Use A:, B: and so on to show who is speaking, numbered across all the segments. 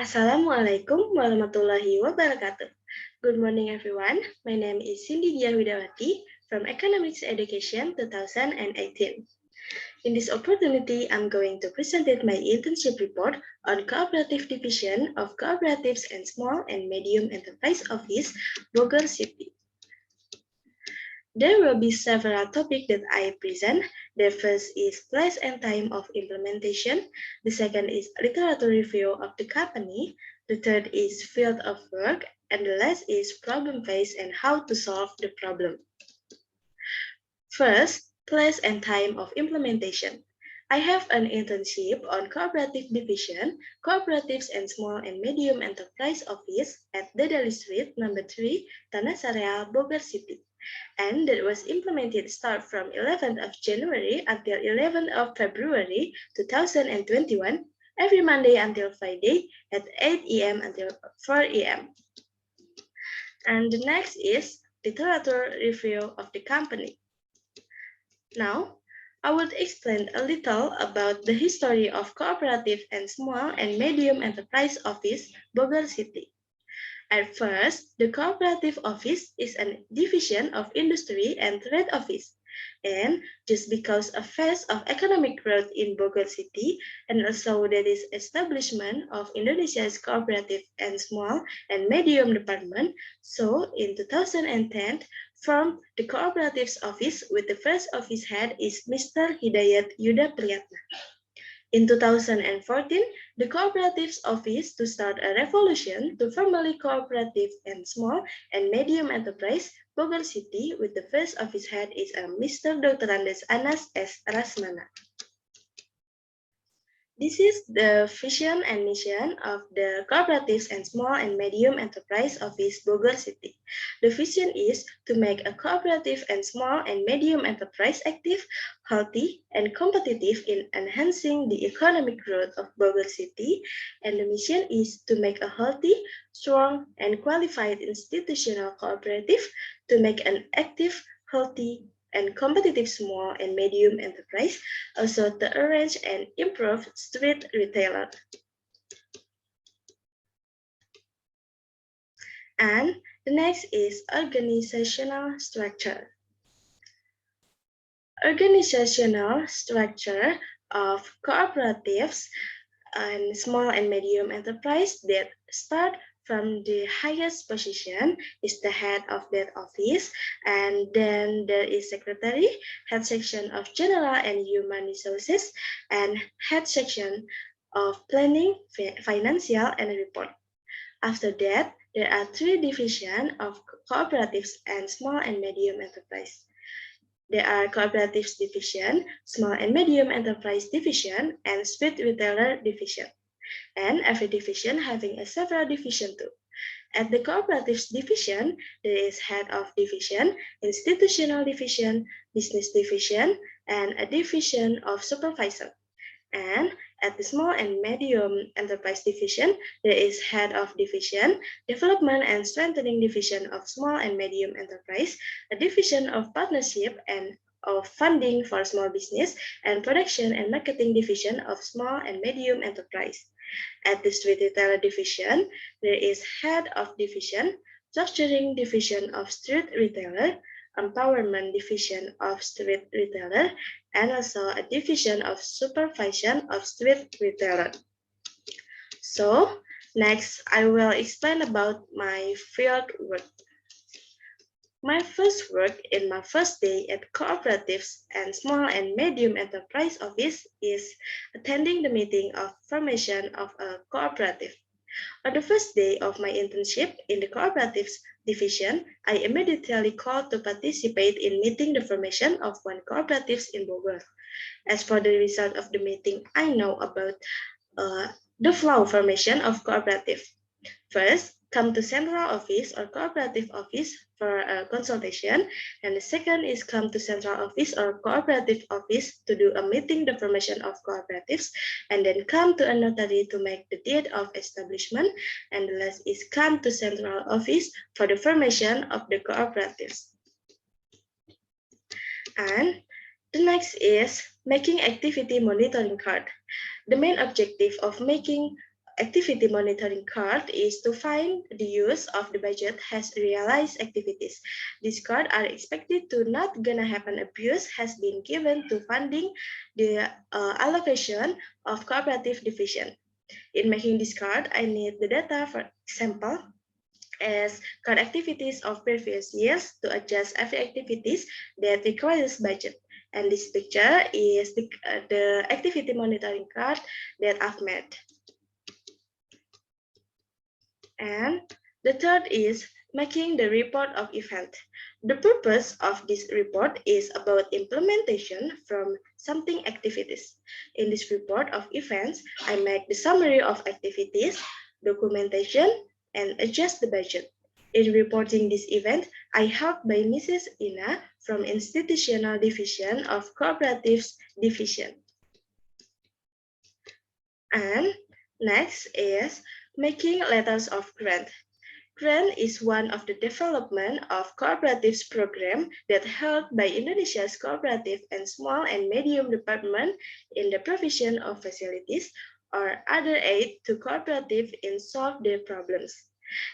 A: Assalamualaikum Warahmatullahi Wabarakatuh. Good morning, everyone. My name is Cindy Dyah Widawati from Economics Education 2018. In this opportunity, I'm going to present my internship report on Cooperative Division of Cooperatives and Small and Medium Enterprise Office, Bogor City. There will be several topics that I present. The first is place and time of implementation. The second is literature review of the company. The third is field of work. And the last is problem phase and how to solve the problem. First, place and time of implementation. I have an internship on Cooperative Division, Cooperatives and Small and Medium Enterprise Office at Dedali Street, number 3, Tanah Sareal, Bogor City. And that was implemented start from 11th of January until 11th of February 2021, every Monday until Friday at 8 a.m. until 4 a.m. And the next is literature review of the company. Now, I will explain a little about the history of Cooperative and Small and Medium Enterprise Office, Bogor City. At first, the Cooperative Office is a division of Industry and Trade Office. And just because of phase of economic growth in Bogor City, and also that is establishment of Indonesia's Cooperative and Small and Medium Department, so in 2010, formed the Cooperatives Office with the first office head is Mr. Hidayat Yuda Priyatna. In 2014, the Cooperatives Office to start a revolution to formally cooperative and small and medium enterprise Bogor City with the first office head is Mr. Dr. Andes Anas S. Rasmana. This is the vision and mission of the Cooperatives and Small and Medium Enterprise Office Bogor City. The vision is to make a cooperative and small and medium enterprise active, healthy, and competitive in enhancing the economic growth of Bogor City. And the mission is to make a healthy, strong, and qualified institutional cooperative to make an active, healthy, and competitive small and medium enterprise, also to arrange and improve street retailer. And the next is organizational structure. Organizational structure of cooperatives and small and medium enterprise that start from the highest position is the head of that office, and then there is secretary, head section of general and human resources, and head section of planning, financial, and report. After that, there are three divisions of cooperatives and small and medium enterprise. There are Cooperatives Division, Small and Medium Enterprise Division, and Street Retailer Division. And every division having a several division too. At the Cooperatives Division, there is Head of Division, Institutional Division, Business Division, and a Division of Supervisor. And at the Small and Medium Enterprise Division, there is Head of Division, Development and Strengthening Division of Small and Medium Enterprise, a Division of Partnership and of Funding for Small Business, and Production and Marketing Division of Small and Medium Enterprise. At the Street Retailer Division, there is Head of Division, Structuring Division of Street Retailer, Empowerment Division of Street Retailer, and also a Division of Supervision of Street Retailer. So, next I will explain about my field work. My first work in my first day at Cooperatives and Small and Medium Enterprise Office is attending the meeting of formation of a cooperative. On the first day of my internship in the Cooperatives Division, I immediately called to participate in meeting the formation of one cooperatives in Bogor. As for the result of the meeting, I know about the flow formation of cooperative. First, come to central office or cooperative office for a consultation, and the second is come to central office or cooperative office to do a meeting the formation of cooperatives, and then come to a notary to make the deed of establishment, and the last is come to central office for the formation of the cooperatives. And the next is making activity monitoring card. The main objective of making activity monitoring card is to find the use of the budget has realized activities. These cards are expected to not gonna happen abuse has been given to funding the allocation of cooperative division. In making this card, I need the data, for example, as card activities of previous years to adjust every activities that requires budget. And this picture is the activity monitoring card that I've made. And the third is making the report of event. The purpose of this report is about implementation from something activities. In this report of events, I make the summary of activities, documentation, and adjust the budget. In reporting this event, I helped by Mrs. Ina from Institutional Division of Cooperatives Division. And next is making letters of grant. Grant is one of the development of cooperatives program that held by Indonesia's cooperative and small and medium department in the provision of facilities or other aid to cooperative in solve their problems.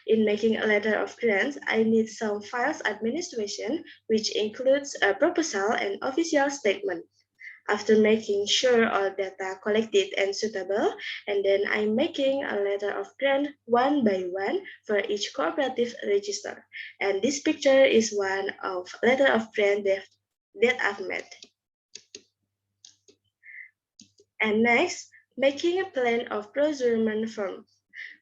A: In making a letter of grants, I need some files administration, which includes a proposal and official statement. After making sure all data collected and suitable, and then I'm making a letter of grant one by one for each cooperative register. And this picture is one of letter of grant that I've made. And next, making a plan of procurement firm.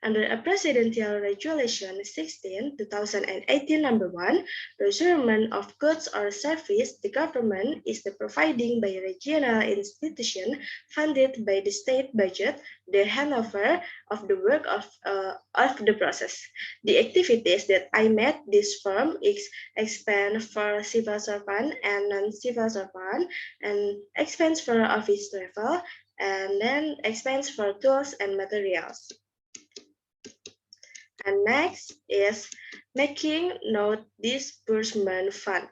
A: Under a Presidential Regulation 16, 2018, number 1, procurement of goods or service, the government is the providing by regional institution funded by the state budget, the handover of the work of the process. The activities that I made this firm is expense for civil servant and non-civil servant, and expense for office travel, and then expense for tools and materials. And next is making note disbursement fund.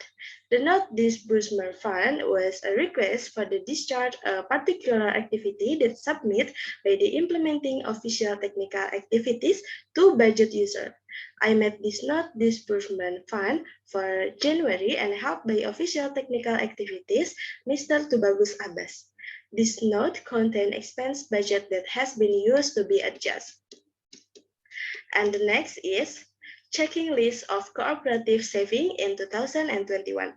A: The note disbursement fund was a request for the discharge of a particular activity that submit by the implementing official technical activities to budget user. I made this note disbursement fund for January and helped by official technical activities, Mr. Tubagus Abbas. This note contains expense budget that has been used to be adjusted. And the next is checking list of cooperative saving in 2021.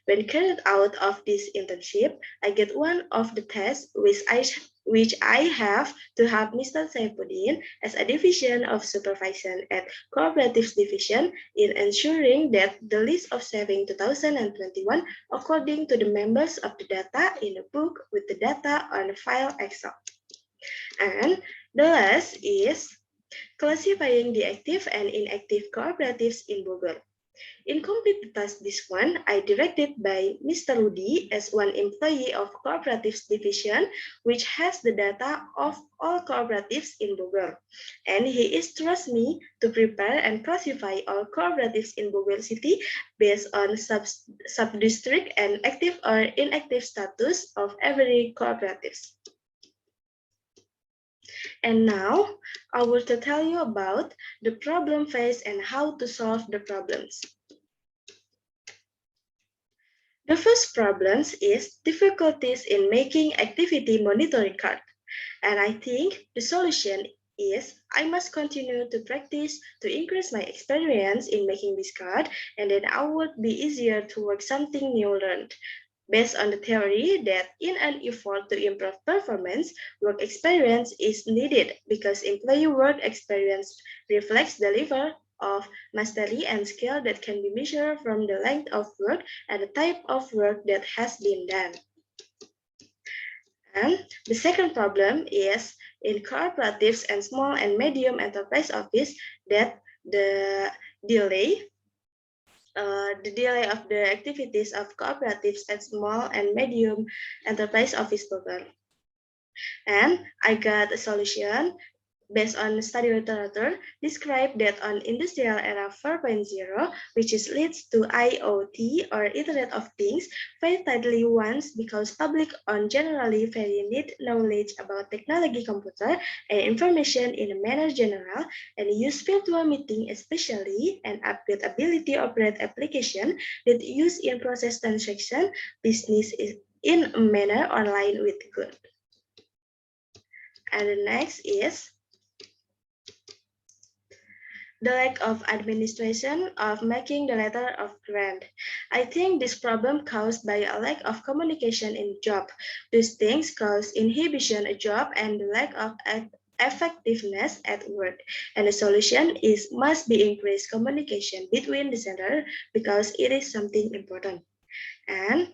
A: When carried out of this internship, I get one of the tests which I have to help Mr. Saifuddin as a division of supervision at Cooperatives Division in ensuring that the list of saving 2021 according to the members of the data in a book with the data on file Excel. And the last is classifying the active and inactive cooperatives in Bogor. In complete the task this one, I directed by Mr. Rudi as one employee of Cooperatives Division, which has the data of all cooperatives in Bogor. And he is trust me to prepare and classify all cooperatives in Bogor City based on sub-district and active or inactive status of every cooperatives. And now, I will tell you about the problem faced and how to solve the problems. The first problem is difficulties in making activity monitoring card. And I think the solution is I must continue to practice to increase my experience in making this card, and then I would be easier to work something new learned. Based on the theory that in an effort to improve performance, work experience is needed because employee work experience reflects the level of mastery and skill that can be measured from the length of work and the type of work that has been done. And the second problem is in cooperatives and small and medium enterprise office that the delay of the activities of cooperatives and small and medium enterprise office program. And I got a solution based on study literature, describe that on industrial era 4.0, which is leads to IoT or Internet of Things, very tightly once because public on generally very need knowledge about technology, computer, and information in a manner general, and use virtual meeting especially and upgrade ability operate application that use in process transaction business is in a manner online with good. And the next is the lack of administration of making the letter of grant. I think this problem caused by a lack of communication in job. These things cause inhibition a job and the lack of effectiveness at work. And the solution is must be increased communication between the center because it is something important. And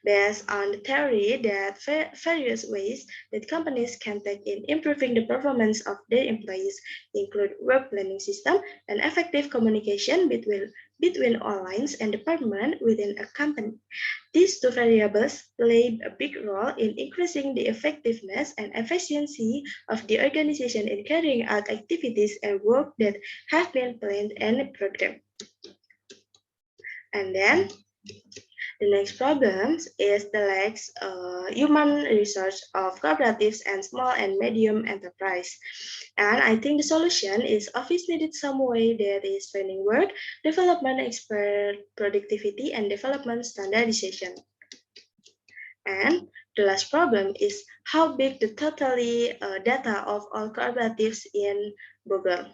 A: based on the theory that various ways that companies can take in improving the performance of their employees include work planning system and effective communication between all lines and departments within a company. These two variables play a big role in increasing the effectiveness and efficiency of the organization in carrying out activities and work that have been planned and programmed. And then the next problem is the lack human resource of cooperatives and small and medium enterprise. And I think the solution is obviously needed some way that is training work, development expert productivity, and development standardization. And the last problem is how big the totally data of all cooperatives in Bogor.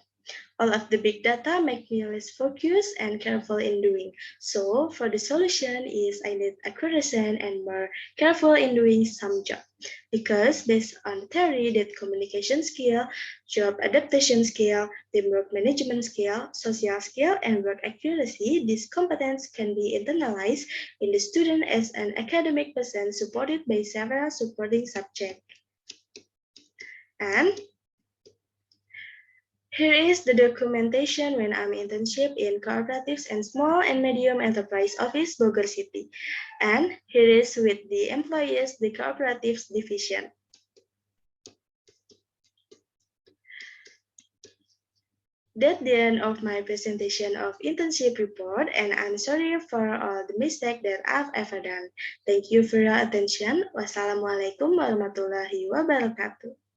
A: All of the big data make me less focused and careful in doing. So for the solution is I need accuracy and more careful in doing some job. Because based on theory that communication skill, job adaptation skill, teamwork management skill, social skill, and work accuracy, this competence can be internalized in the student as an academic person supported by several supporting subjects. And here is the documentation when I'm internship in cooperatives and small and medium enterprise office Bogor City. And here is with the employees, the cooperatives division. That's the end of my presentation of internship report, and I'm sorry for all the mistakes that I've ever done. Thank you for your attention. Wassalamualaikum warahmatullahi wabarakatuh.